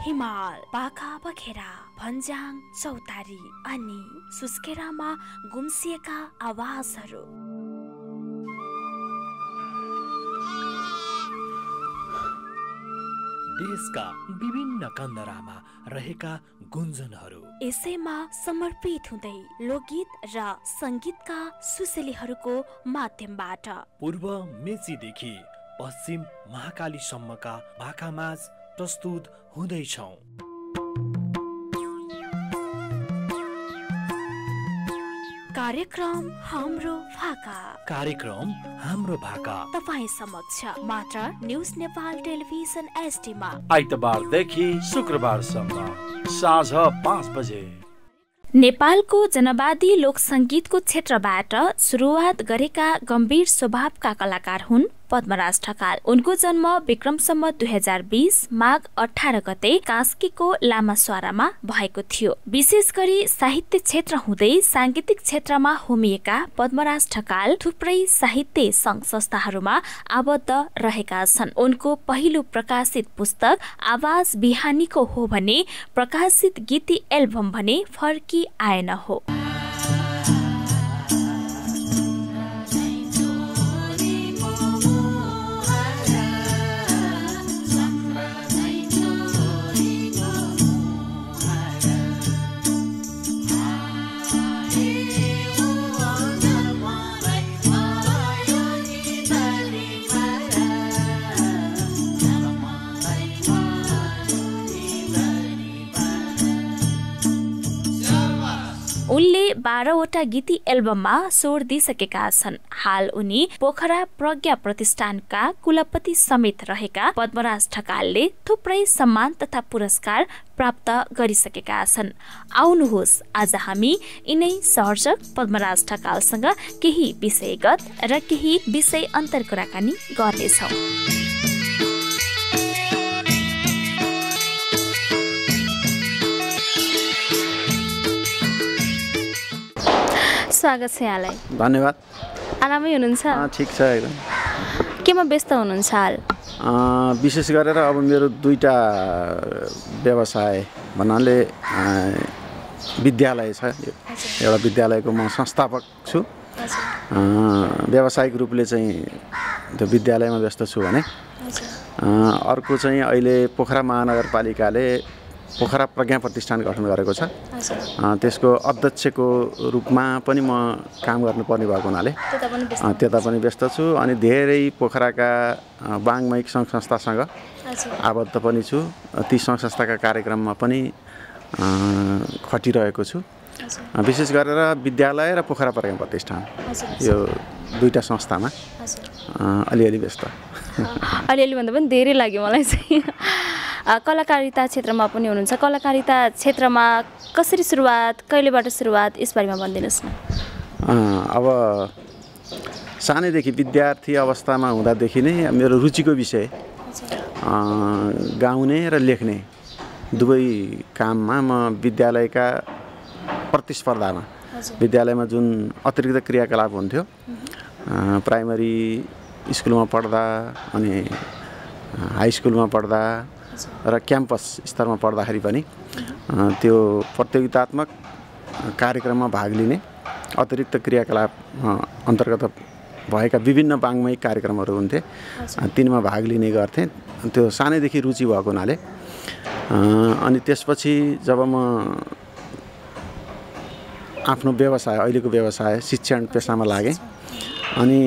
हिमाल, पाखा बखेरा, भन्ज्याङ, चौतारी अनि सुस्केरामा गुम्सिएका आवाजहरू। देशका विभिन्न कन्दरामा रहेका गुन्जनहरू यसैमा समर्पित हुँदै लोकगीत र संगीतका सुसेलीहरूको माध्यमबाट पूर्व मेचीदेखि पश्चिम महाकालीसम्मका भाकामाझ प्रस्तुत हुँदैछौँ। कार्यक्रम हाम्रो भाका, कार्यक्रम हाम्रो भाका तपाईँ समक्ष मात्र न्युज नेपाल टेलिभिजन एसटीमा आइतबारदेखि शुक्रबारसम्म साँझ 5 बजे। नेपालको जनवादी लोक संगीतको क्षेत्रबाट सुरुवात गरेका गम्भीर स्वभावका कलाकार हुन् पद्मराज ढकाल। उनको जन्म विक्रम सम्वत 2020 माघ 18 गते कास्कीको लामास्वारामा भएको थियो। विशेष गरी साहित्य क्षेत्र हुँदै सांगीतिक क्षेत्रमा होमिएका पद्मराज ढकाल थुप्रै साहित्य संघ संस्थाहरूमा आबद्ध रहेका छन्। उनको पहिलो प्रकाशित पुस्तक आवाज बिहानीको हो भने प्रकाशित गीती एल्बम भने फर्की आएन हो। उनले 12वटा गीती एल्बममा स्वर दिइसकेका छन्। हाल उनी पोखरा प्रज्ञा प्रतिष्ठानका कुलपति समेत रहेका पद्मराज ढकालले थुप्रै सम्मान तथा पुरस्कार प्राप्त गरिसकेका छन्। आउनुहोस् आज हामी यिनै सर्जक पद्मराज ढकालसँग केही विषयगत र केही विषय अन्तर कुराकानी गर्नेछौँ। स्वागत छ यहाँलाई। धन्यवाद। आरामै हुनुहुन्छ? ठिक छ एकदम। केमा व्यस्त हुनुहुन्छ हाल? विशेष गरेर अब मेरो दुईटा व्यवसाय भन्नाले विद्यालय छ। एउटा विद्यालयको म संस्थापक छु। व्यावसायिक रूपले चाहिँ त्यो विद्यालयमा व्यस्त छु भने अर्को चाहिँ अहिले पोखरा महानगरपालिकाले पोखरा प्रज्ञा प्रतिष्ठान गठन गरेको छ। त्यसको अध्यक्षको रूपमा पनि म काम गर्नुपर्ने भएको हुनाले त्यता पनि व्यस्त छु। अनि धेरै पोखराका वाङ्मयिक सङ्घ संस्थासँग आबद्ध पनि छु। ती सङ्घ संस्थाका कार्यक्रममा पनि खटिरहेको छु। विशेष गरेर विद्यालय र पोखरा प्रज्ञा प्रतिष्ठान यो दुईटा संस्थामा अलिअलि व्यस्त। अलिअलि भन्दा पनि धेरै लाग्यो मलाई चाहिँ। कलाकारिता क्षेत्रमा पनि हुनुहुन्छ। कलाकारिता क्षेत्रमा कसरी सुरुवात, कहिलेबाट सुरुवात, यसबारेमा भनिदिनुहोस् न। अब सानैदेखि विद्यार्थी अवस्थामा हुँदादेखि नै मेरो रुचिको विषय गाउने र लेख्ने दुवै काममा म विद्यालयका प्रतिस्पर्धामा विद्यालयमा जुन अतिरिक्त क्रियाकलाप हुन्थ्यो प्राइमरी स्कुलमा पढ्दा अनि हाई स्कुलमा पढ्दा र क्याम्पस स्तरमा पढ्दाखेरि पनि त्यो प्रतियोगितात्मक कार्यक्रममा भाग लिने अतिरिक्त क्रियाकलाप अन्तर्गत भएका विभिन्न वाङ्मयिक कार्यक्रमहरू हुन्थे। तिनमा भाग लिने गर्थेँ। त्यो सानैदेखि रुचि भएको हुनाले अनि त्यसपछि जब म आफ्नो व्यवसाय अहिलेको व्यवसाय शिक्षण पेसामा लागेँ अनि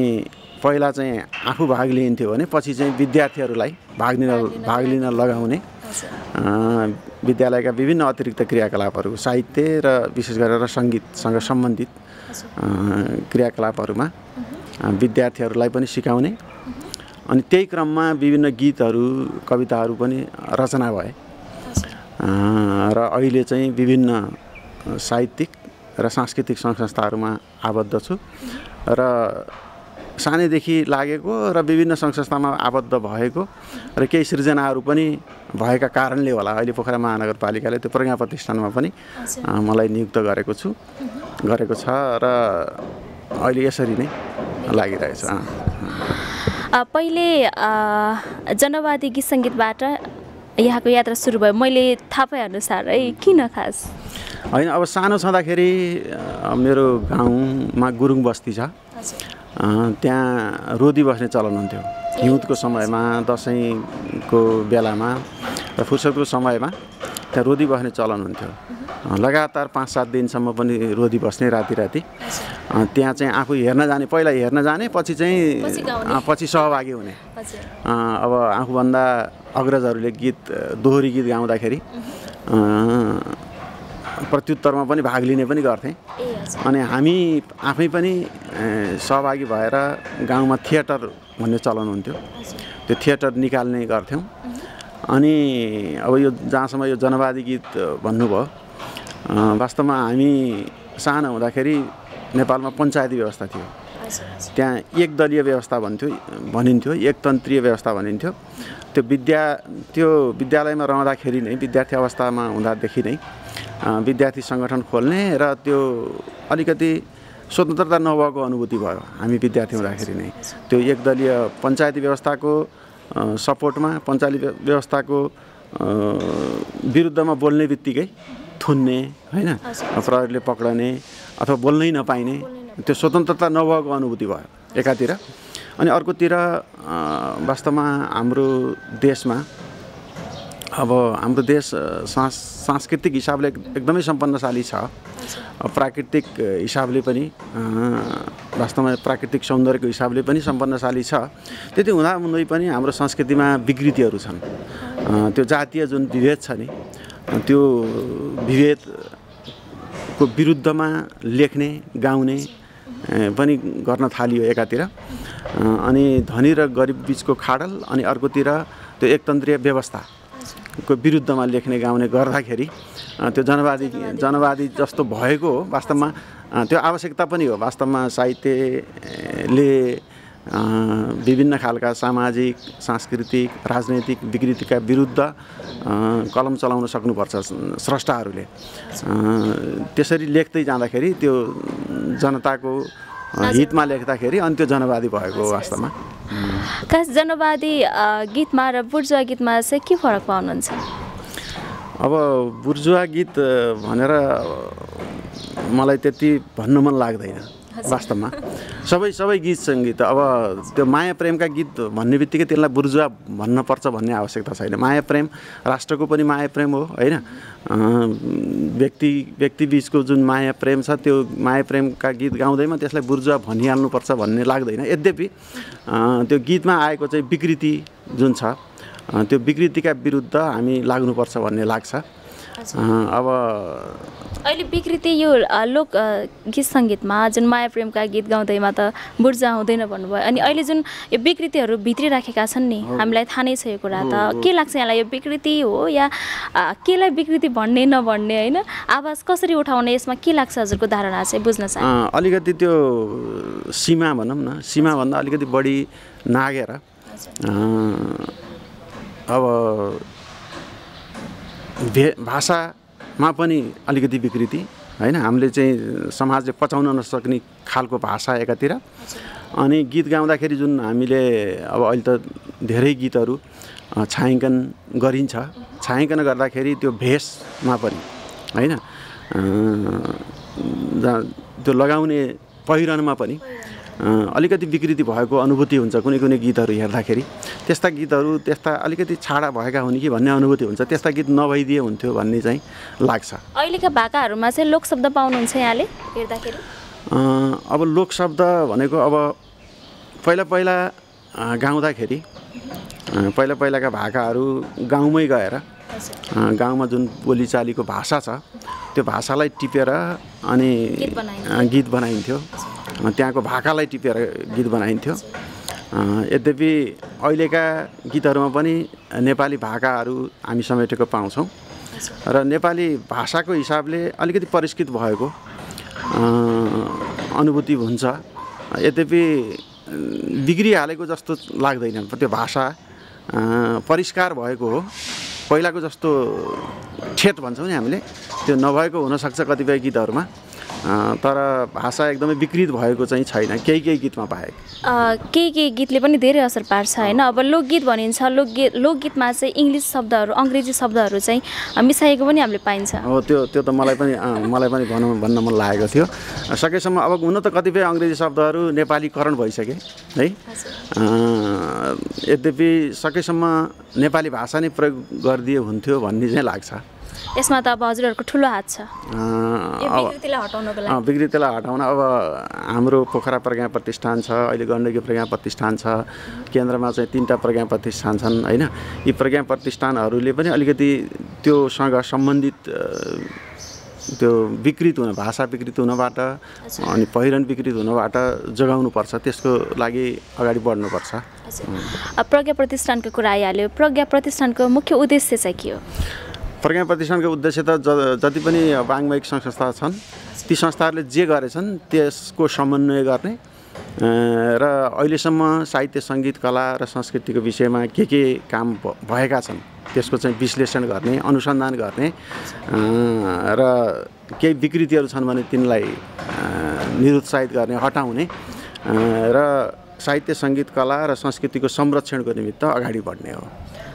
पहिला चाहिँ आफू भाग लिन्थ्यो भने पछि चाहिँ विद्यार्थीहरूलाई भाग लिन लगाउने विद्यालयका विभिन्न अतिरिक्त क्रियाकलापहरू साहित्य र विशेष गरेर सङ्गीतसँग सम्बन्धित क्रियाकलापहरूमा विद्यार्थीहरूलाई पनि सिकाउने अनि त्यही क्रममा विभिन्न गीतहरू कविताहरू पनि रचना भए र अहिले चाहिँ विभिन्न साहित्यिक र सांस्कृतिक सङ्घ संस्थाहरूमा आबद्ध छु र सानैदेखि लागेको र विभिन्न सङ्घ संस्थामा आबद्ध भएको र केही सृजनाहरू पनि भएका कारणले होला अहिले पोखरा महानगरपालिकाले त्यो प्रज्ञा प्रतिष्ठानमा पनि मलाई नियुक्त गरेको छ र अहिले यसरी नै लागिरहेछ। पहिले जनवादी गीत सङ्गीतबाट यहाँको यात्रा सुरु भयो? मैले थाहा पाएअनुसार है, किन खास? होइन, अब सानो छँदाखेरि मेरो गाउँमा गुरुङ बस्ती छ, त्यहाँ रोदी बस्ने चलन हुन्थ्यो। हिउँदको समयमा, दसैँको बेलामा र फुर्सदको समयमा त्यहाँ रोदी बस्ने चलन हुन्थ्यो। लगातार 5-7 दिनसम्म पनि रोदी बस्ने राति त्यहाँ चाहिँ आफू हेर्न जाने, पहिला हेर्न जाने, पछि चाहिँ पछि सहभागी हुने। अब आफूभन्दा अग्रजहरूले दोहोरी गीत गाउँदाखेरि प्रत्युत्तरमा पनि भाग लिने पनि गर्थे। अनि हामी आफै पनि सहभागी भएर गाउँमा थिएटर भन्ने चलन हुन्थ्यो, त्यो थिएटर निकाल्ने गर्थ्यौँ। अनि अब यो जहाँसम्म यो जनवादी गीत भन्नुभयो, वास्तवमा हामी सानो हुँदाखेरि नेपालमा पञ्चायती व्यवस्था थियो। त्यहाँ एकदलीय व्यवस्था भनिन्थ्यो, एकतन्त्रीय व्यवस्था भनिन्थ्यो। त्यो विद्यालयमा रहँदाखेरि नै, विद्यार्थी अवस्थामा हुँदादेखि नै विद्यार्थी सङ्गठन खोल्ने र त्यो अलिकति स्वतन्त्रता नभएको अनुभूति भयो हामी विद्यार्थी हुँदाखेरि नै। त्यो एकदलीय पञ्चायती व्यवस्थाको सपोर्टमा, पञ्चायती व्यवस्थाको विरुद्धमा बोल्ने बित्तिकै थुन्ने, होइन, प्रहरीले पक्रने अथवा बोल्नै नपाइने, त्यो स्वतन्त्रता नभएको अनुभूति भयो एकातिर। अनि अर्कोतिर वास्तवमा हाम्रो देशमा, अब हाम्रो देश सांस्कृतिक हिसाबले एकदमै सम्पन्नशाली छ, प्राकृतिक हिसाबले पनि, वास्तवमा प्राकृतिक सौन्दर्यको हिसाबले पनि सम्पन्नशाली छ। त्यति हुँदै पनि हाम्रो संस्कृतिमा विकृतिहरू छन्। त्यो जातीय जुन विभेद छ नि, त्यो विभेदको विरुद्धमा लेख्ने, गाउने पनि गर्न थालियो एकातिर। अनि धनी र गरिब बिचको खाडल, अनि अर्कोतिर त्यो एकतन्त्रीय व्यवस्थाको विरुद्धमा लेख्ने, गाउने गर्दाखेरि त्यो जनवादी जस्तो भएको हो। वास्तवमा त्यो आवश्यकता पनि हो। वास्तवमा साहित्यले विभिन्न खालका सामाजिक, सांस्कृतिक, राजनैतिक विकृतिका विरुद्ध कलम चलाउन सक्नुपर्छ स्रष्टाहरूले। त्यसरी लेख्दै जाँदाखेरि त्यो जनताको हितमा लेख्दाखेरि अनि त्यो जनवादी भएको हो वास्तवमा। खास जनवादी गीतमा र बुर्जुवा गीतमा चाहिँ के फरक पाउनुहुन्छ? अब बुर्जुवा गीत भनेर मलाई त्यति भन्न मन लाग्दैन वास्तवमा। सबै गीत सङ्गीत, अब त्यो माया प्रेमका गीत भन्ने बित्तिकै त्यसलाई बुर्जुवा भन्नुपर्छ भन्ने आवश्यकता छैन। माया प्रेम राष्ट्रको पनि माया प्रेम हो, होइन, व्यक्ति बिचको जुन माया प्रेम छ, त्यो माया प्रेमका गीत गाउँदैमा त्यसलाई बुर्जुवा भनिहाल्नुपर्छ भन्ने लाग्दैन। यद्यपि त्यो गीतमा आएको चाहिँ विकृति जुन छ, त्यो विकृतिका विरुद्ध हामी लाग्नुपर्छ भन्ने लाग्छ। अब अहिले विकृति यो लोक गीत सङ्गीतमा जुन माया प्रेमका गीत गाउँदैमा त बुर्जा हुँदैन भन्नुभयो। अनि अहिले जुन यो विकृतिहरू भित्री राखेका छन् नि, हामीलाई थाहा नै छ यो कुरा। त के लाग्छ यहाँलाई, यो विकृति हो या केलाई विकृति भन्ने नभन्ने, होइन, आवाज कसरी उठाउने, यसमा के लाग्छ हजुरको धारणा चाहिँ बुझ्न चाहन्छु। अलिकति त्यो सीमा भनौँ न, सीमाभन्दा अलिकति बढी नागेर अब भाषामा पनि अलिकति विकृति, होइन, हामीले चाहिँ समाजले पचाउन नसक्ने खालको भाषा एकातिर। अनि गीत गाउँदाखेरि जुन हामीले अब अहिले त धेरै गीतहरू छायाङ्कन गरिन्छ, छायाङ्कन गर्दाखेरि त्यो भेषमा पनि, होइन, त्यो लगाउने पहिरनमा पनि अलिकति विकृति भएको अनुभूति हुन्छ कुनै गीतहरू हेर्दाखेरि। त्यस्ता गीतहरू त्यस्ता अलिकति छाडा भएका हुन् कि भन्ने अनुभूति हुन्छ। त्यस्ता गीत नभइदिए हुन्थ्यो भन्ने चाहिँ लाग्छ। अहिलेका भाकाहरूमा चाहिँ लोक शब्द पाउनुहुन्छ यहाँले हेर्दाखेरि? अब लोक शब्द भनेको अब पहिला गाउँदाखेरि पहिलाका भाकाहरू गाउँमै गएर गाउँमा जुन बोलीचालीको भाषा छ त्यो भाषालाई टिपेर अनि गीत बनाइन्थ्यो, त्यहाँको भाकालाई टिपेर गीत बनाइन्थ्यो। यद्यपि अहिलेका गीतहरूमा पनि नेपाली भाकाहरू हामी समेटेको पाउँछौँ र नेपाली भाषाको हिसाबले अलिकति परिष्कृत भएको अनुभूति हुन्छ। यद्यपि बिग्रिहालेको जस्तो लाग्दैन, त्यो भाषा परिष्कार भएको हो। पहिलाको जस्तो ठेट भन्छौँ नि हामीले, त्यो नभएको हुनसक्छ कतिपय गीतहरूमा। तर भाषा एकदमै विकृत भएको चाहिँ छैन केही गीतमा बाहेक। केही गीतले पनि धेरै असर पार्छ होइन। अब लोकगीत भनिन्छ, लोकगीतमा चाहिँ इङ्ग्लिस शब्दहरू अङ्ग्रेजी शब्दहरू चाहिँ मिसाएको पनि हामीले पाइन्छ। हो त्यो त मलाई पनि भन्न मन लागेको थियो। सकेसम्म अब हुन त कतिपय अङ्ग्रेजी शब्दहरू नेपालीकरण भइसके है, यद्यपि सकेसम्म नेपाली भाषा नै प्रयोग गरिदिए हुन्थ्यो भन्ने चाहिँ लाग्छ। यसमा त अब हजुरहरूको ठुलो हात छ विकृतिलाई हटाउन। अब हाम्रो पोखरा प्रज्ञा प्रतिष्ठान छ, अहिले गण्डकी प्रज्ञा प्रतिष्ठान छ, केन्द्रमा चाहिँ 3टा प्रज्ञा प्रतिष्ठान छन् होइन। यी प्रज्ञा प्रतिष्ठानहरूले पनि अलिकति त्योसँग सम्बन्धित त्यो विकृत हुन, भाषा विकृत हुनबाट अनि पहिरन विकृत हुनबाट जोगाउनुपर्छ, त्यसको लागि अगाडि बढ्नुपर्छ। प्रज्ञा प्रतिष्ठानको कुरा आइहाल्यो, प्रज्ञा प्रतिष्ठानको मुख्य उद्देश्य चाहिँ के हो? प्रज्ञा प्रतिष्ठानको उद्देश्य त जति पनि वाङ्मयिक संस्था छन् ती संस्थाहरूले जे गरेछन् त्यसको समन्वय गर्ने र अहिलेसम्म साहित्य सङ्गीत कला र संस्कृतिको विषयमा के काम भएका छन् त्यसको चाहिँ विश्लेषण गर्ने, अनुसन्धान गर्ने र केही विकृतिहरू छन् भने तिनलाई निरुत्साहित गर्ने, हटाउने र साहित्य सङ्गीत कला र संस्कृतिको संरक्षणको निमित्त अगाडि बढ्ने हो।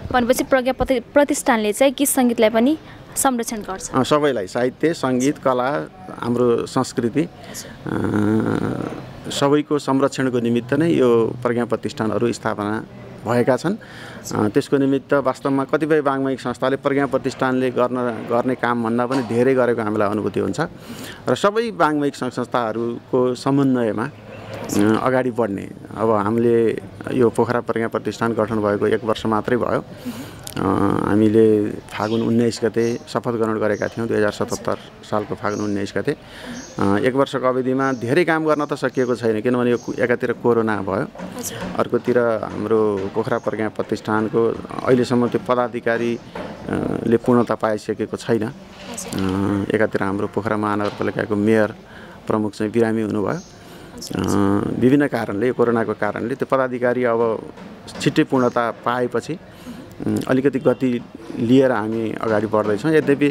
भनेपछि प्रज्ञा प्रतिष्ठानले चाहिँ गीत सङ्गीतलाई पनि संरक्षण गर्छ, सबैलाई, साहित्य सङ्गीत कला हाम्रो संस्कृति सबैको संरक्षणको निमित्त नै यो प्रज्ञा प्रतिष्ठानहरू स्थापना भएका छन्। त्यसको निमित्त वास्तवमा कतिपय वाङ्मयिक संस्थाले प्रज्ञा प्रतिष्ठानले गर्ने कामभन्दा पनि धेरै गरेको हामीलाई अनुभूति हुन्छ र सबै वाङ्मयिक संस्थाहरूको समन्वयमा अगाडि बढ्ने। अब हामीले यो पोखरा प्रज्ञा प्रतिष्ठान गठन भएको 1 वर्ष मात्रै भयो। हामीले फागुन 19 गते शपथ ग्रहण गरेका थियौँ, 2077 सालको फागुन 19 गते। 1 वर्षको अवधिमा धेरै काम गर्न त सकिएको छैन, किनभने यो एकातिर कोरोना भयो, अर्कोतिर हाम्रो पोखरा प्रज्ञा प्रतिष्ठानको अहिलेसम्म त्यो पदाधिकारीले पूर्णता पाइसकेको छैन। एकातिर हाम्रो पोखरा महानगरपालिकाको मेयर प्रमुख चाहिँ बिरामी हुनुभयो, विभिन्न कारणले, कोरोनाको कारणले त्यो पदाधिकारी अब छिट्टै पूर्णता पाएपछि अलिकति गति लिएर हामी अगाडि बढ्दैछौँ। यद्यपि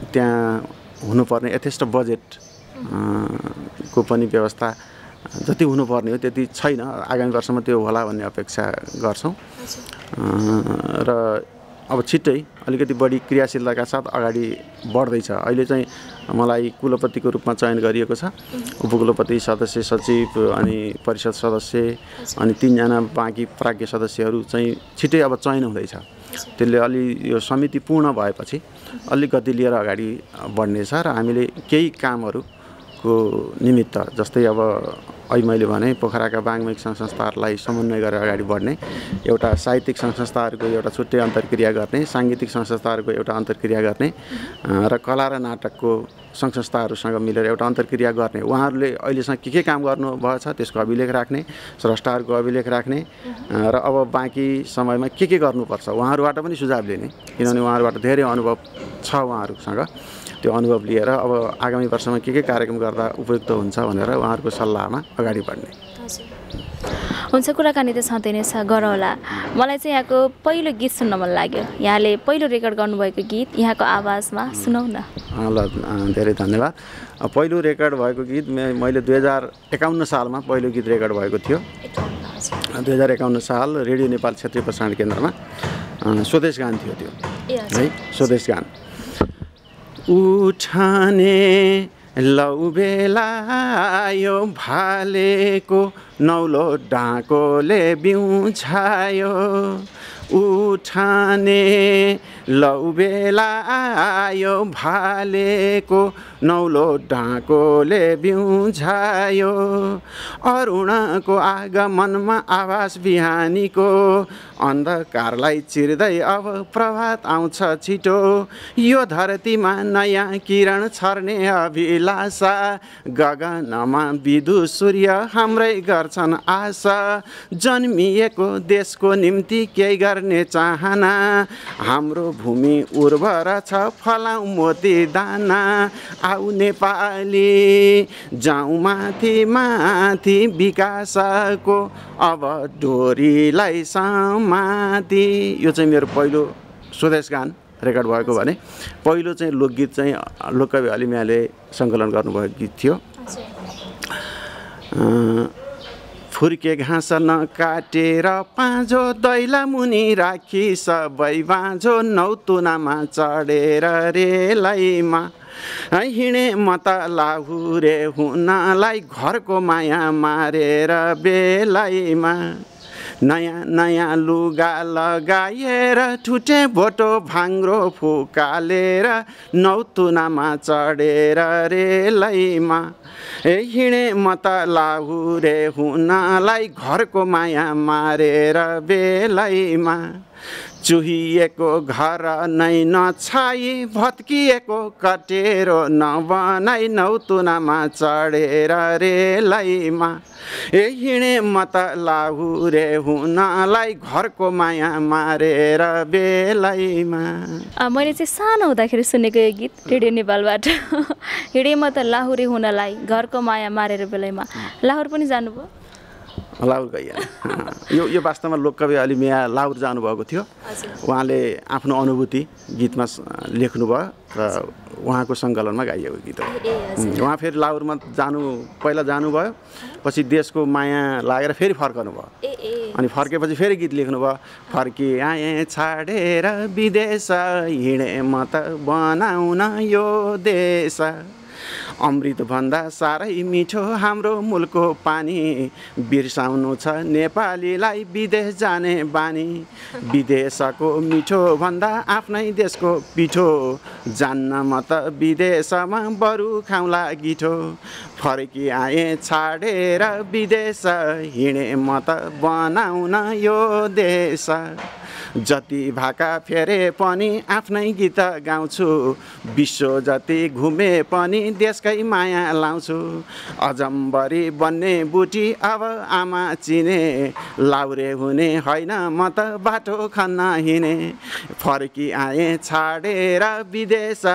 त्यहाँ हुनुपर्ने यथेष्ट बजेट को पनि व्यवस्था जति हुनुपर्ने हो त्यति छैन। आगामी वर्षमा त्यो होला भन्ने अपेक्षा गर्छौँ र अब छिट्टै अलिकति बढी क्रियाशीलताका साथ अगाडि बढ्दैछ। अहिले चाहिँ मलाई कुलपतिको रूपमा चयन गरिएको छ, उपकुलपति, सदस्य सचिव अनि परिषद सदस्य अनि 3 जना बाँकी प्राज्ञ सदस्यहरू चाहिँ छिट्टै अब चयन हुँदैछ। त्यसले अलि यो समिति पूर्ण भएपछि अलि गति लिएर अगाडि बढ्नेछ र हामीले केही कामहरूको निमित्त जस्तै अब अहिले मैले भने पोखराका वाङ्मयिक संस्थाहरूलाई समन्वय गरेर अगाडि बढ्ने, एउटा साहित्यिक संस्थाहरूको एउटा छुट्टै अन्तर्क्रिया गर्ने, साङ्गीतिक संस्थाहरूको एउटा अन्तर्क्रिया गर्ने र कला र नाटकको संस्थाहरूसँग मिलेर एउटा अन्तर्क्रिया गर्ने। उहाँहरूले अहिलेसम्म के काम गर्नुभएको छ त्यसको अभिलेख राख्ने, स्रष्टाहरूको अभिलेख राख्ने र अब बाँकी समयमा के गर्नुपर्छ उहाँहरूबाट पनि सुझाव लिने, किनभने उहाँहरूबाट धेरै अनुभव छ उहाँहरूसँग। त्यो अनुभव लिएर अब आगामी वर्षमा के कार्यक्रम गर्दा उपयुक्त हुन्छ भनेर उहाँहरूको सल्लाहमा अगाडि बढ्ने। हुन्छ, कुराकानी त छँदै नै छ, गरौँला। मलाई चाहिँ यहाँको पहिलो गीत सुन्न मन लाग्यो। यहाँले पहिलो रेकर्ड गर्नुभएको गीत यहाँको आवाजमा सुनौ न। ल, धेरै धन्यवाद। पहिलो रेकर्ड भएको गीत मैले 2051 सालमा पहिलो गीत रेकर्ड भएको थियो। 2051 साल रेडियो नेपाल क्षेत्रीय प्रसारण केन्द्रमा स्वदेश गान थियो त्यो है, स्वदेश गान। उठाने लौ बेला यो भालेको नौलो डाँकोले बिउछायो, उठाने लौ बेला यो भालेको नौलो डाँकोले बिउछायो, अरुणको आगमनमा आवाज बिहानीको अन्धकारलाई चिर्दै अब प्रभात आउँछ छिटो, यो धरतीमा नयाँ किरण छर्ने अभिलाषा, गगनमा विदु सूर्य हाम्रै गर्छन् आशा, जन्मिएको देशको निम्ति केही गर्ने चाहना, हाम्रो भूमि उर्वर छ फलाउ मोती दाना, आउ नेपाली जाउँ माथि माथि विकासको अब डोरीलाई समाति। यो चाहिँ मेरो पहिलो स्वदेश गान रेकर्ड भएको भने पहिलो चाहिँ लोकगीत चाहिँ लोककवि अलिमियाले सङ्कलन गर्नुभएको गीत थियो। फुर्के घाँस नकाटेर पाँजो दैला मुनि राखी सबै बाँझो नौतुनामा चढेर रेलैमा हिँडे म त लाहुरे हुनलाई घरको माया मारेर बेलैमा नयाँ नयाँ लुगा लगाएर ठुटे भोटो भाङ्रो फुकालेर नौतुनामा चढेर रेलैमा हिँडे म त लाहुरे हुनलाई घरको माया मारेर बेलैमा चुहिएको घर नै नछाई भत्किएको कटेरो नबनाई नौतुनामा चढेर रेलैमा हिँडे म त लाहुरे हुनलाई घरको माया मारेर बेलैमा। मैले चाहिँ सानो हुँदाखेरि सुनेको यो गीत रेडियो नेपालबाट। हिँडे म त लाहुरे हुनलाई घरको माया मारेर बेलैमा। लाहुर पनि जानुभयो? लाहुर गइएन। यो वास्तवमा लोककवि अलिमिया लाहुर जानुभएको थियो। उहाँले आफ्नो अनुभूति गीतमा लेख्नुभयो र उहाँको सङ्कलनमा गाइएको गीत हो। उहाँ फेरि लाहुरमा पहिला जानुभयो, पछि देशको माया लागेर फेरि फर्कनु भयो। अनि फर्केपछि फेरि गीत लेख्नुभयो। फर्की आएँ छाडेर विदेश हिँडे म त बनाउन यो देश अमृतभन्दा साह्रै मिठो हाम्रो मुलको पानी बिर्साउनु छ नेपालीलाई विदेश जाने बानी विदेशको मिठो भन्दा आफ्नै देशको पिठो जान्न म त विदेशमा बरु खाउँला गिठो फर्की आएँ छाडेर विदेश हिँडे म त बनाउन यो देश जति भाका फेरे पनि आफ्नै गीत गाउँछु विश्व जति घुमे पनि देशकै माया लाउँछु अजम्बरी बन्ने बुटी अब आमा चिने लाउरे हुने होइन म त बाटो खन्न हिँडे फर्की आएँ छाडेर विदेश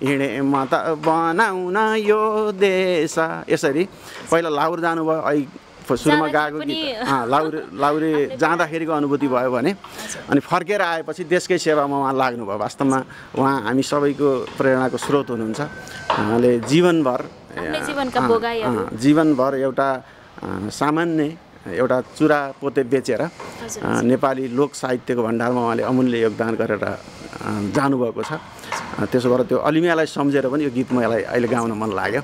हिँडे म त बनाउन यो देश। यसरी पहिला लाहुर जानुभयो, सुरुमा गाएको गीत लाहुरे जाँदाखेरिको अनुभूति भयो भने अनि फर्केर आएपछि देशकै सेवामा उहाँ लाग्नुभयो। वास्तवमा उहाँ हामी सबैको प्रेरणाको स्रोत हुनुहुन्छ। उहाँले जीवनभर एउटा सामान्य एउटा चुरा पोते बेचेर नेपाली लोक साहित्यको भण्डारमा उहाँले अमूल्य योगदान गरेर जानुभएको छ। त्यसो भएर त्यो अलिमियालाई सम्झेर पनि यो गीत मलाई अहिले गाउन मन लाग्यो।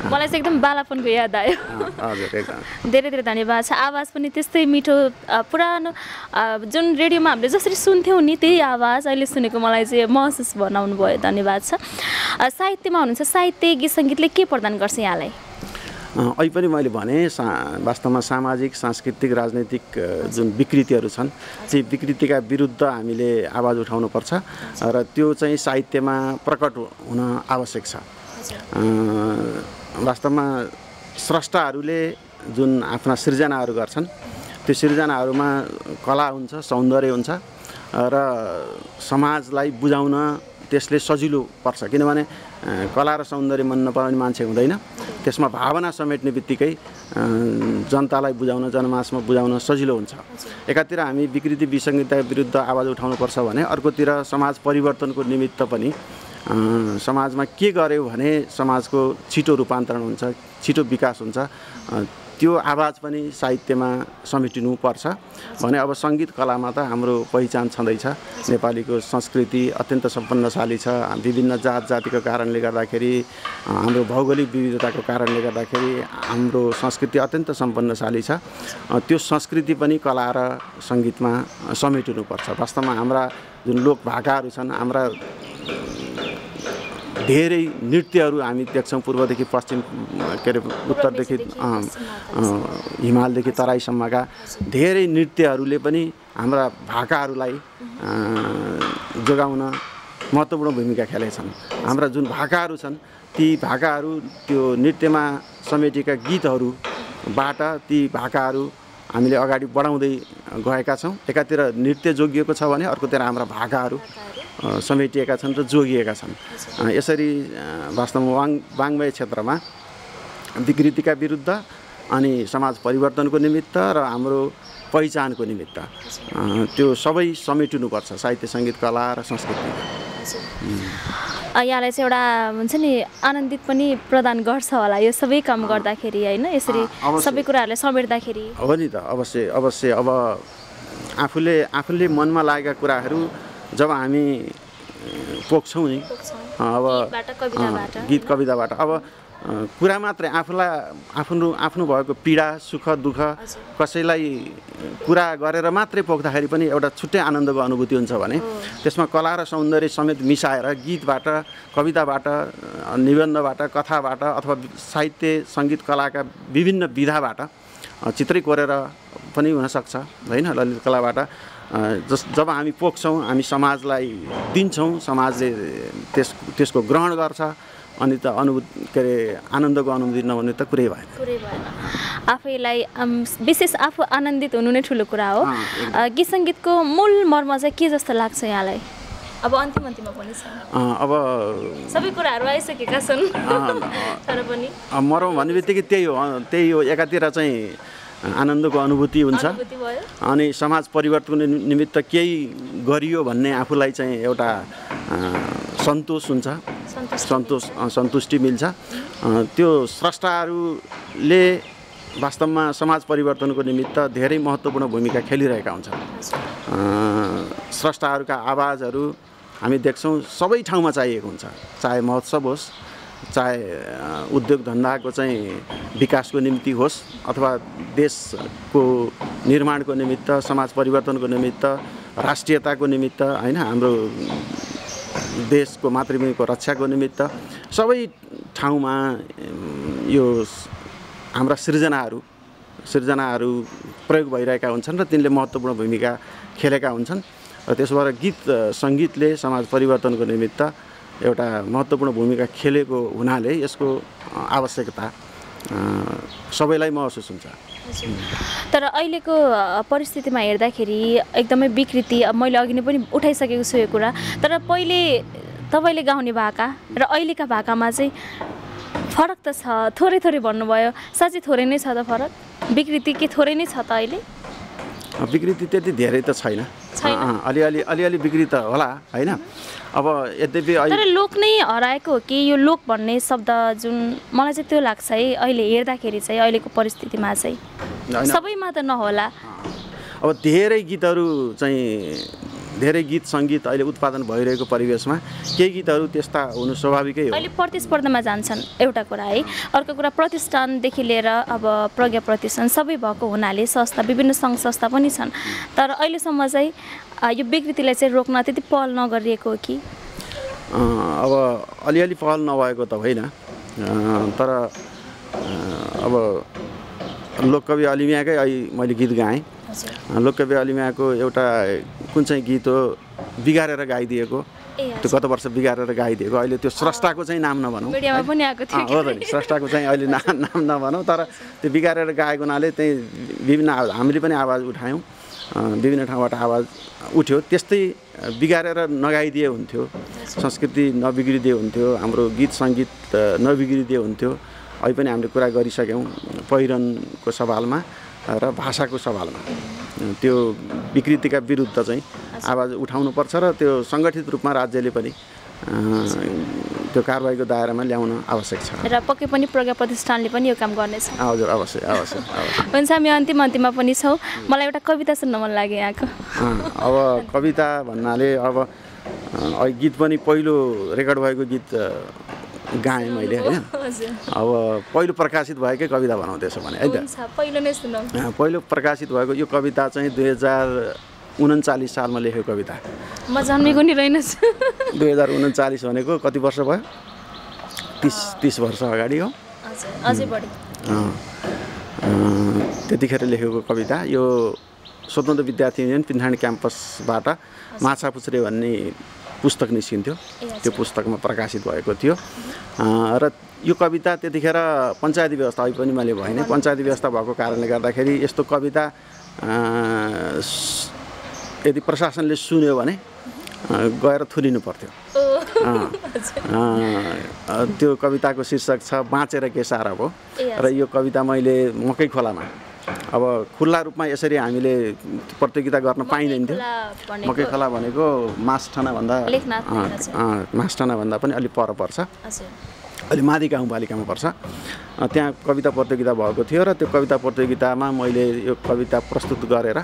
मलाई चाहिँ एकदम बालापनको याद आयो। हजुर एकदम धेरै धेरै धन्यवाद छ। आवाज पनि त्यस्तै मिठो पुरानो जुन रेडियोमा हामीले जसरी सुन्थ्यौँ नि त्यही आवाज अहिले सुनेको मलाई चाहिँ महसुस बनाउनु भयो। धन्यवाद छ। साहित्यमा हुनुहुन्छ, साहित्य गीत सङ्गीतले के प्रदान गर्छ यहाँलाई? अहिले पनि मैले भने वास्तवमा सामाजिक सांस्कृतिक राजनैतिक जुन विकृतिहरू छन् ती विकृतिका विरुद्ध हामीले आवाज उठाउनुपर्छ र त्यो चाहिँ साहित्यमा प्रकट हुन आवश्यक छ। वास्तवमा स्रष्टाहरूले जुन आफ्ना सृजनाहरू गर्छन् त्यो सृजनाहरूमा कला हुन्छ, सौन्दर्य हुन्छ र समाजलाई बुझाउन त्यसले सजिलो पर्छ। किनभने कला र सौन्दर्य मन नपराउने मान्छे हुँदैन। त्यसमा भावना समेट्ने बित्तिकै जनतालाई बुझाउन, जनमासमा बुझाउन सजिलो हुन्छ। एकातिर हामी विकृति विसङ्गतिका विरुद्ध आवाज उठाउनुपर्छ भने अर्कोतिर समाज परिवर्तनको निमित्त पनि समाजमा के गर्यो भने समाजको छिटो रूपान्तरण हुन्छ, छिटो विकास हुन्छ, त्यो आवाज पनि साहित्यमा समेटिनुपर्छ भने अब सङ्गीत कलामा त हाम्रो पहिचान छँदैछ। नेपालीको संस्कृति अत्यन्त सम्पन्नशाली छ। विभिन्न जात जातिको कारणले गर्दाखेरि, हाम्रो भौगोलिक विविधताको कारणले गर्दाखेरि हाम्रो संस्कृति अत्यन्त सम्पन्नशाली छ। त्यो संस्कृति पनि कला र सङ्गीतमा समेटिनुपर्छ। वास्तवमा हाम्रा जुन लोक भाकाहरू छन्, हाम्रा धेरै नृत्यहरू हामी देख्छौँ पूर्वदेखि पश्चिम उत्तरदेखि हिमालदेखि तराईसम्मका धेरै नृत्यहरूले पनि हाम्रा भाकाहरूलाई जोगाउन महत्त्वपूर्ण भूमिका खेलेछन्। हाम्रा जुन भाकाहरू छन् ती भाकाहरू त्यो नृत्यमा समेटिएका गीतहरूबाट ती भाकाहरू हामीले अगाडि बढाउँदै गएका छौँ। एकातिर नृत्य जोगिएको छ भने अर्कोतिर हाम्रा भाकाहरू समेटिएका छन् र जोगिएका छन्। यसरी वास्तवमा वाङ्मय क्षेत्रमा विकृतिका विरुद्ध अनि समाज परिवर्तनको निमित्त र हाम्रो पहिचानको निमित्त त्यो सबै समेटिनुपर्छ साहित्य, सङ्गीत, कला र संस्कृति। यहाँलाई चाहिँ एउटा हुन्छ नि आनन्दित पनि प्रदान गर्छ होला यो सबै काम गर्दाखेरि होइन, यसरी सबै कुराहरूलाई समेट्दाखेरि। हो नि त, अवश्य अवश्य। अब आफूले मनमा लागेका कुराहरू जब हामी पोख्छौँ नि, अब गीत कविताबाट अब कुरा मात्रै आफ्नो भएको पीडा सुख दुःख कसैलाई कुरा गरेर मात्रै पोख्दाखेरि पनि एउटा छुट्टै आनन्दको अनुभूति हुन्छ भने त्यसमा कला र सौन्दर्य समेत मिसाएर गीतबाट, कविताबाट, निबन्धबाट, कथाबाट अथवा साहित्य सङ्गीत कलाका विभिन्न विधाबाट चित्रै कोरेर पनि हुनसक्छ होइन, ललित कलाबाट जब हामी पोख्छौँ, हामी समाजलाई दिन्छौँ, समाजले त्यसको ग्रहण गर्छ, अनि त के अरे आनन्दको अनुभूति नहुने त कुरै भएन। आफैलाई विशेष आफू आनन्दित हुनु नै ठुलो कुरा हो। गीत सङ्गीतको मूल मर्म चाहिँ के जस्तो लाग्छ यहाँलाई? अब अन्तिममा पनि छ, अब सबै कुराहरू आइसकेका छन् तर पनि मर्म भन्ने बित्तिकै त्यही हो एकातिर चाहिँ आनन्दको अनुभूति हुन्छ अनि समाज परिवर्तनको निमित्त केही गरियो भन्ने आफूलाई चाहिँ एउटा सन्तोष हुन्छ, सन्तुष्टि मिल्छ। त्यो स्रष्टाहरूले वास्तवमा समाज परिवर्तनको निमित्त धेरै महत्त्वपूर्ण भूमिका खेलिरहेका हुन्छन्। स्रष्टाहरूका आवाजहरू हामी देख्छौँ सबै ठाउँमा चाहिएको हुन्छ, चाहे महोत्सव होस्, चाहे उद्योग धन्दाको चाहिँ विकासको निम्ति होस् अथवा देशको निर्माणको निमित्त, समाज परिवर्तनको निमित्त, राष्ट्रियताको निमित्त होइन, हाम्रो देशको मातृभूमिको रक्षाको निमित्त सबै ठाउँमा यो हाम्रा सृजनाहरू प्रयोग भइरहेका हुन्छन् र तिनले महत्त्वपूर्ण भूमिका खेलेका हुन्छन् र त्यसो भएर गीत सङ्गीतले समाज परिवर्तनको निमित्त एउटा महत्त्वपूर्ण भूमिका खेलेको हुनाले यसको आवश्यकता सबैलाई महसुस हुन्छ। तर अहिलेको परिस्थितिमा हेर्दाखेरि एकदमै विकृति, मैले अघि नै पनि उठाइसकेको छु यो कुरा, तर पहिले तपाईँले गाउने भाका र अहिलेका भाकामा चाहिँ फरक त छ, थोरै भन्नुभयो, साँच्चै थोरै नै छ त फरक? विकृति के थोरै नै छ त अहिले? विकृति त्यति धेरै त छैन, अलिअलि विकृति त होला होइन। अब यद्यपि तर लोक नै हराएको हो कि यो लोक भन्ने शब्द जुन मलाई चाहिँ त्यो लाग्छ है अहिले हेर्दाखेरि चाहिँ अहिलेको परिस्थितिमा चाहिँ सबैमा त नहोला। अब धेरै गीत सङ्गीत अहिले उत्पादन भइरहेको परिवेशमा केही गीतहरू त्यस्ता हुनु स्वाभाविकै हो। अहिले प्रतिस्पर्धामा जान्छन् एउटा कुरा है, अर्को कुरा प्रतिष्ठानदेखि लिएर अब प्रज्ञा प्रतिष्ठान सबै भएको हुनाले संस्था, विभिन्न सङ्घ संस्था पनि छन्, तर अहिलेसम्म चाहिँ यो विकृतिलाई चाहिँ रोक्न त्यति पहल नगरिएको हो कि? अब अलिअलि पहल नभएको त होइन, तर अब लोककवि अलिमियाकै मैले गीत गाएँ। लोककवि अलिमियाको एउटा कुन चाहिँ गीत हो बिगारेर गाइदिएको, त्यो गत वर्ष बिगारेर गाइदिएको, अहिले त्यो स्रष्टाको चाहिँ नाम नभनौँ, मिडियामा पनि आएको थियो हो त नि, स्रष्टाको चाहिँ अहिले नाम नभनौँ, तर त्यो बिगारेर गाएको हुनाले त्यही विभिन्न हामीले पनि आवाज उठायौँ, विभिन्न ठाउँबाट आवाज उठ्यो। त्यस्तै बिगारेर नगाइदिए हुन्थ्यो, संस्कृति नबिग्रिदिए हुन्थ्यो, हाम्रो गीत सङ्गीत नबिग्रिदिए हुन्थ्यो। अहिले पनि हामीले कुरा गरिसक्यौँ पहिरनको सवालमा र भाषाको सवालमा, त्यो विकृतिका विरुद्ध चाहिँ आवाज उठाउनुपर्छ र त्यो सङ्गठित रूपमा राज्यले पनि त्यो कारबाहीको दायरामा ल्याउन आवश्यक छ र पक्कै पनि प्रज्ञा प्रतिष्ठानले पनि यो काम गर्नेछ। हजुर, अवश्य। हुन्छ, हामी अन्तिममा पनि छौँ, मलाई एउटा कविता सुन्न मन लाग्यो यहाँको। अब कविता भन्नाले अब गीत पनि पहिलो रेकर्ड भएको गीत गाएँ मैले होइन। अब पहिलो प्रकाशित भएकै कविता भनाउँदैछ भने है त, पहिलो प्रकाशित भएको यो कविता चाहिँ 2039 सालमा लेखेको कविता। म जन्मेको नि रहेनछु। 2039 भनेको कति वर्ष भयो? 30 वर्ष अगाडि हो, अझै बढी। त्यतिखेर लेखेको कविता। यो स्वतन्त्र विद्यार्थी युनियन पिन्थानी क्याम्पसबाट माछापुच्छ्रे भन्ने पुस्तक निस्किन्थ्यो, त्यो पुस्तकमा प्रकाशित भएको थियो। र यो कविता त्यतिखेर पञ्चायती व्यवस्था अहिले पनि मैले भने पञ्चायती व्यवस्था भएको कारणले गर्दाखेरि यस्तो कविता यदि प्रशासनले सुन्यो भने गएर थुनिनु पर्थ्यो। त्यो कविताको शीर्षक छ बाँचेर के सारा हो, र यो कविता मैले मकै खोलामा अब खुल्ला रूपमा यसरी हामीले प्रतियोगिता गर्न पाइँदैन थियो। मकै खोला भनेको मासठानाभन्दा पनि अलि पर पर्छ, अलि माथि गाउँपालिकामा पर्छ। त्यहाँ कविता प्रतियोगिता भएको थियो र त्यो कविता प्रतियोगितामा मैले यो कविता प्रस्तुत गरेर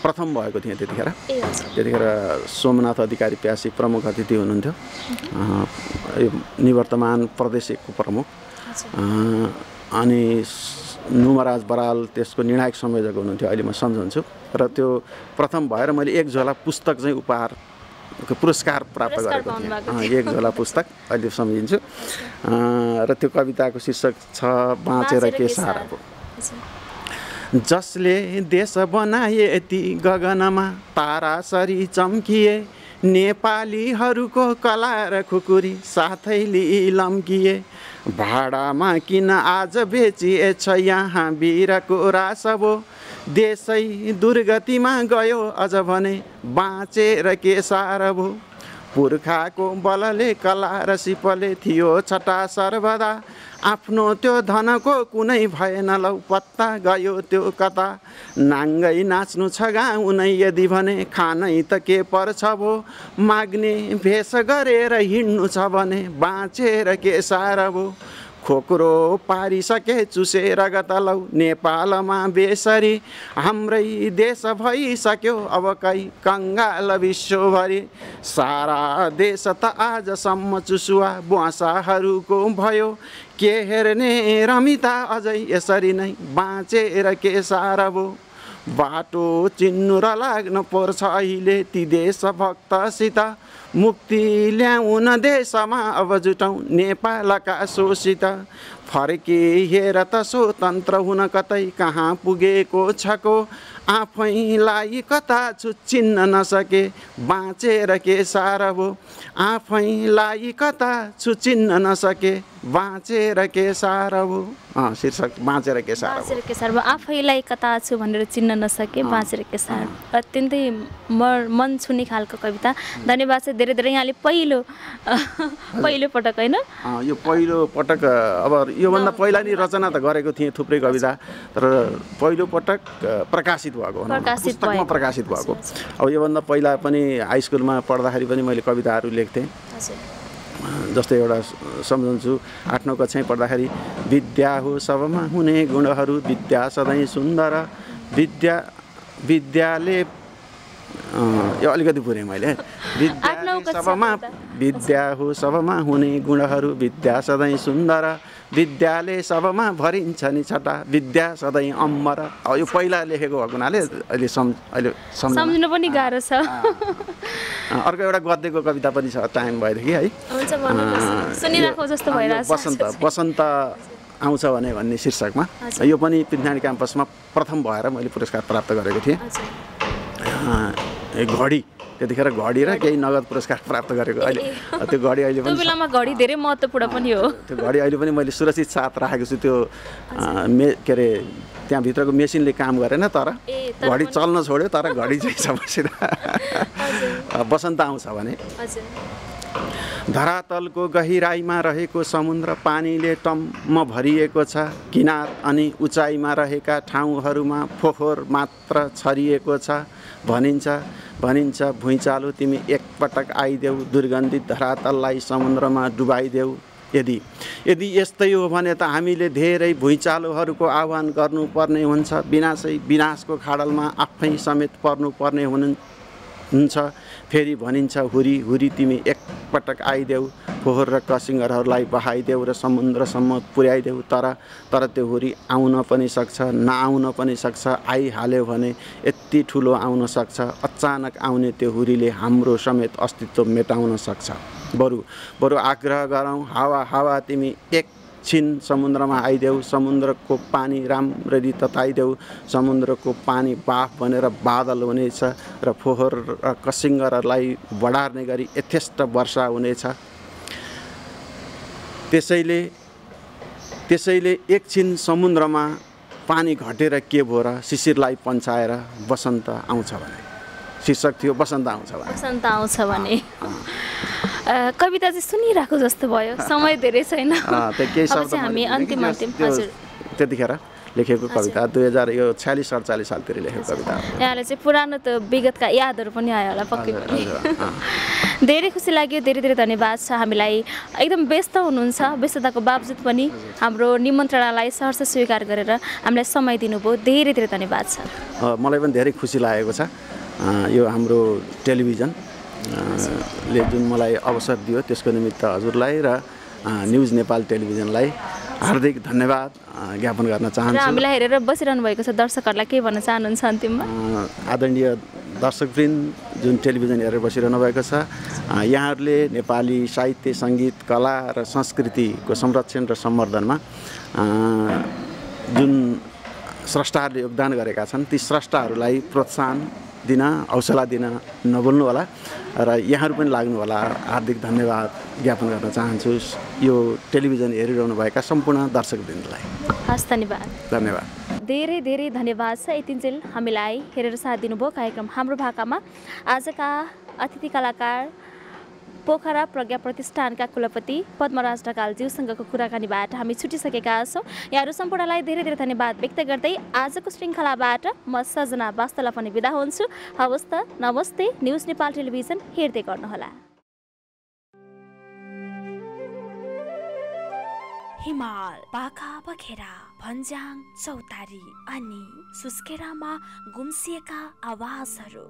प्रथम भएको थिएँ। त्यतिखेर सोमनाथ अधिकारी प्यासी प्रमुख अतिथि हुनुहुन्थ्यो, निवर्तमान प्रदेशको प्रमुख, अनि नुमराज बराल त्यसको निर्णायक संयोजक हुनुहुन्थ्यो, अहिले म सम्झन्छु। र त्यो प्रथम भएर मैले एक झोला पुस्तक चाहिँ पुरस्कार प्राप्त गरेको थिएँ, एक झोला पुस्तक अहिले सम्झिन्छु। र त्यो कविताको शीर्षक छ बाँचेर के सहाराको। जसले देश बनाए यति गगनमा तारासरी चम्किए, नेपालीहरूको कला र खुकुरी साथै लम्किए, भाडामा किन आज बेचिएछ यहाँ वीरको रासबो, देशै दुर्गतिमा गयो अझ भने बाँचेर के सारबो, पुर्खाको बलले कला र सिपले थियो छटा सर्वदा, आफ्नो त्यो धनको कुनै भएन लौ पत्ता गयो त्यो कता, नाङ्गै नाच्नु छ गाउनै यदि भने खानै त के पर्छ भो, माग्ने भेष गरेर हिँड्नु छ भने बाँचेर के सारबो, खोक्रो पारिसके चुसेर गतलौ नेपालमा बेसरी, हाम्रै देश भइसक्यो अब कै कङ्गाल विश्वभरि, सारा देश त आजसम्म चुसुवा बुवासाहरूको भयो, के हेर्ने रमिता अझै यसरी नै बाँचेर के सारबो, बाटो चिन्नु र लाग्न पर्छ अहिले ती देशभक्तसित, मुक्ति ल्याउन देशमा अब जुटौँ नेपालका शोषित, फर्की हेर त स्वतन्त्र हुन कतै कहाँ पुगेको छको, आफैलाई कता छु चिन्न नसके बाँचेर के सारबो, आफैलाई कता छु चिन्न नसके बाँचेर के सारबो। शीर्षक बाँचेर के सारबो। आफैलाई कता छु भनेर चिन्न नसके बाँचेर के सारबो। अत्यन्तै मन छुने खालको कविता। धन्यवाद छ धेरै धेरै। यहाँले पहिलो पटक होइन यो पहिलो पटक, अब योभन्दा पहिला नि रचना त गरेको थिएँ थुप्रै कविता, तर पहिलो पटक प्रकाशित भएको, पुस्तकमा प्रकाशित भएको। अब योभन्दा पहिला पनि हाई स्कुलमा पढ्दाखेरि पनि मैले कविताहरू लेख्थेँ। जस्तै एउटा सम्झन्छु 8-9 कक्षामै पढ्दाखेरि, विद्या हो सबमा हुने गुणहरू, विद्या सधैँ सुन्दर, विद्याले यो अलिकति पुरेँ मैले, विद्या हो सबमा हुने गुणहरू, विद्या सधैँ सुन्दर, विद्याले सबमा भरिन्छ नि छटा, विद्या सधैँ अम्बर। अब यो पहिला लेखेको भएको हुनाले अहिले सम्झिनु पनि गाह्रो छ। अर्को एउटा गद्यको कविता पनि छ, टाइम भएदेखि है, बसन्त आउँछ भने भन्ने शीर्षकमा। यो पनि पृथ्वी क्याम्पसमा प्रथम भएर मैले पुरस्कार प्राप्त गरेको थिएँ। घडी, त्यतिखेर घडी र केही नगद पुरस्कार प्राप्त गरेको। अहिले त्यो घडी अहिले पनि, त्यो बेलामा घडी धेरै महत्त्वपूर्ण पनि हो। त्यो घडी अहिले पनि मैले सुरक्षित साथ राखेको छु। त्यो के अरे त्यहाँभित्रको मेसिनले काम गरेन, तर घडी चल्न छोड्यो, तर घडी चाहिँ छ बसेर। बसन्त आउँछ भने, धरातलको गहिराईमा रहेको समुद्र पानीले टम्म भरिएको छ, किनार अनि उचाइमा रहेका ठाउँहरूमा फोहोर मात्र छरिएको छ, भनिन्छ भुइँचालो तिमी एकपटक आइदेऊ, दुर्गन्धित धरातललाई समुद्रमा डुबाइदेऊ। यदि यस्तै हो भने त हामीले धेरै भुइँचालोहरूको आह्वान गर्नुपर्ने हुन्छ, विनाशको खाडलमा आफै समेत पर्नुपर्ने हुन्छ। फेरि भनिन्छ हुरी तिमी एकपटक आइदेऊ, फोहोर र कसिङ्गरहरूलाई बहाइदेऊ र समुद्रसम्म पुर्याइदेऊ। तर त्यो हुरी आउन पनि सक्छ, नआउन पनि सक्छ। आइहाल्यो भने यति ठुलो आउन सक्छ, अचानक आउने त्यो हुरीले हाम्रो समेत अस्तित्व मेटाउन सक्छ। बरु आग्रह गरौँ, हावा तिमी एकछिन समुद्रमा आइदेऊ, समुद्रको पानी राम्ररी तताइदेऊ। समुद्रको पानी बाफ बनेर बादल हुनेछ र फोहोर र कसिङ्गरहरूलाई बढार्ने गरी यथेष्ट वर्षा हुनेछ। त्यसैले एकछिन समुद्रमा पानी घटेर के भो र शिशिरलाई पन्छाएर बसन्त आउँछ भने। शीर्षक थियो बसन्त आउँछ भने। कविता चाहिँ सुनिरहेको जस्तो भयो, समय धेरै छैन। केही शब्द हामी अन्तिम हजुर त्यतिखेर लेखेको कविता 2046-47 सालतिर लेखेको कविता हो। यहाँले चाहिँ पुरानो त विगतका यादहरू पनि आयो होला पक्कै पनि। धेरै खुसी लाग्यो, धेरै धेरै धन्यवाद छ। हामीलाई एकदम व्यस्त हुनुहुन्छ, व्यस्तताको बावजुद पनि हाम्रो निमन्त्रणालाई सहर्ष स्वीकार गरेर हामीलाई समय दिनुभयो, धेरै धेरै धन्यवाद छ। मलाई पनि धेरै खुसी लागेको छ। यो हाम्रो टेलिभिजन ले जुन मलाई अवसर दियो त्यसको निमित्त हजुरलाई र न्युज नेपाल टेलिभिजनलाई हार्दिक धन्यवाद ज्ञापन गर्न चाहन्छु। हामीलाई हेरेर बसिरहनु भएको छ, दर्शकहरूलाई के भन्न चाहनुहुन्छ अन्तिममा? आदरणीय दर्शकवृन्द जुन टेलिभिजन हेरेर बसिरहनु भएको छ, यहाँहरूले नेपाली साहित्य, सङ्गीत, कला र संस्कृतिको संरक्षण र सम्वर्धनमा जुन स्रष्टाहरूले योगदान गरेका छन् ती स्रष्टाहरूलाई प्रोत्साहन दिन, हौसला दिन नभुल्नु होला र यहाँहरू पनि लाग्नु होला। हार्दिक धन्यवाद ज्ञापन गर्न चाहन्छु यो टेलिभिजन हेरिरहनुभएका सम्पूर्ण दर्शकवृन्दलाई। हस्, धन्यवाद। धन्यवाद। धेरै धेरै धन्यवाद छ यतिन्जेल हामीलाई हेरेर साथ दिनुभयो कार्यक्रम हाम्रो भाकामा। आजका अतिथि कलाकार पोखरा प्रज्ञा प्रतिष्ठानका कुलपति पद्मराज ढकालज्यूसँगको कुराकानीबाट हामी छुटिसकेका छौँ। यहाँहरू सम्पूर्णलाई धेरै धेरै धन्यवाद व्यक्त गर्दै आजको श्रृङ्खलाबाट म सजना वास्तला पनि बिदा हुन्छु। हवस् त, नमस्ते। न्युज नेपाल टेलिभिजन हेर्दै गर्नुहोला। हिमाल, पाखा बखेरा, भन्ज्याङ, चौतारी अनि सुस्केरामा गुम्सिएका आवाजहरू,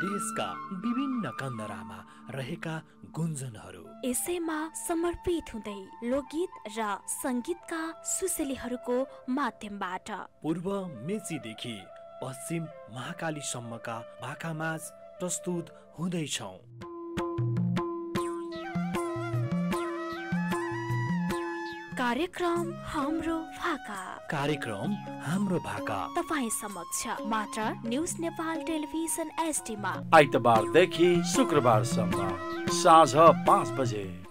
देशका विभिन्न कन्दरामा रहेका गुन्जनहरू, यसैमा समर्पित हुँदै लोकगीत र सङ्गीतका सुसेलीहरूको माध्यमबाट पूर्व मेचीदेखि पश्चिम महाकालीसम्मका भाकामाझ प्रस्तुत हुँदैछौँ। कार्यक्रम हाम्रो भाका, कार्यक्रम हाम्रो भाका तपाईँ समक्ष मात्र न्युज नेपाल टेलिभिजन एसटीमा आइतबारदेखि शुक्रबारसम्म साँझ 5 बजे।